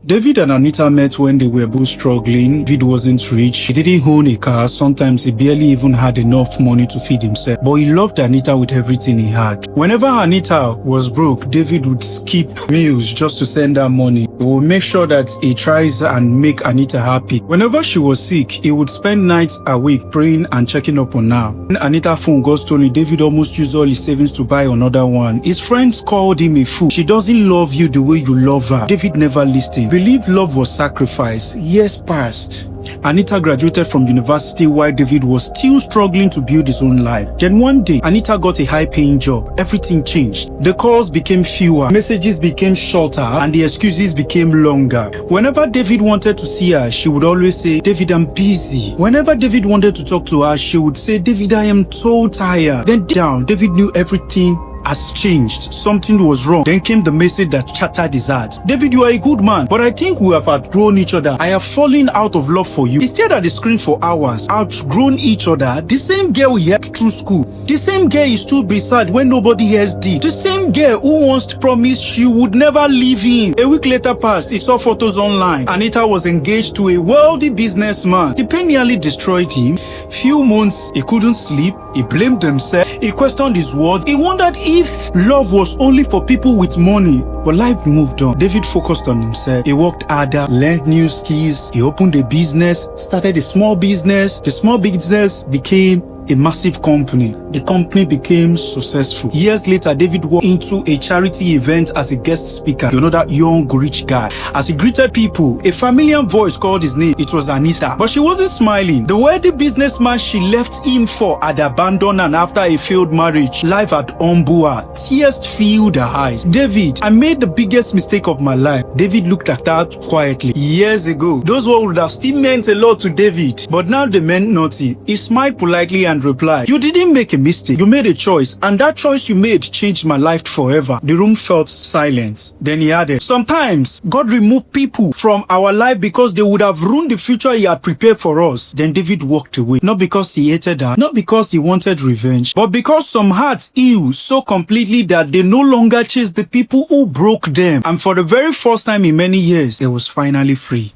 David and Anita met when they were both struggling. David wasn't rich, he didn't own a car, sometimes he barely even had enough money to feed himself. But he loved Anita with everything he had. Whenever Anita was broke, David would skip meals just to send her money. He would make sure that he tries and make Anita happy. Whenever she was sick, he would spend nights awake praying and checking up on her. When Anita's phone got stolen, David almost used all his savings to buy another one. His friends called him a fool. She doesn't love you the way you love her. David never listened. Believed love was sacrifice. Years passed. Anita graduated from university while David was still struggling to build his own life. Then one day, Anita got a high-paying job. Everything changed. The calls became fewer, messages became shorter, and the excuses became longer. Whenever David wanted to see her, she would always say, "David, I'm busy." Whenever David wanted to talk to her, she would say, "David, I am so tired." Then down, David knew everything has changed. Something was wrong. Then came the message that shattered his heart. "David, you are a good man, but I think we have outgrown each other. I have fallen out of love for you." He stared at the screen for hours. Outgrown each other? The same girl he had through school. The same girl he stood beside when nobody else did. The same girl who once promised she would never leave him. A week later passed. He saw photos online. Anita was engaged to a wealthy businessman. The pain nearly destroyed him. Few months, he couldn't sleep. He blamed himself. He questioned his words. He wondered if love was only for people with money. But life moved on. David focused on himself. He worked harder, learned new skills. He opened a business, started a small business. The small business became a massive company. The company became successful. Years later, David walked into a charity event as a guest speaker. You know that young, rich guy. As he greeted people, a familiar voice called his name. It was Anita. But she wasn't smiling. The wealthy businessman she left him for had abandoned, and after a failed marriage, life had humbled her. Tears filled her eyes. "David, I made the biggest mistake of my life." David looked at her quietly. Years ago, those words would have still meant a lot to David. But now they meant nothing. He smiled politely and replied, "You didn't make a mistake. You made a choice, and that choice you made changed my life forever." The room felt silent. Then he added, "Sometimes God removed people from our life because they would have ruined the future he had prepared for us." Then David walked away, not because he hated her, not because he wanted revenge, but because some hearts healed so completely that they no longer chased the people who broke them. And for the very first time in many years, he was finally free.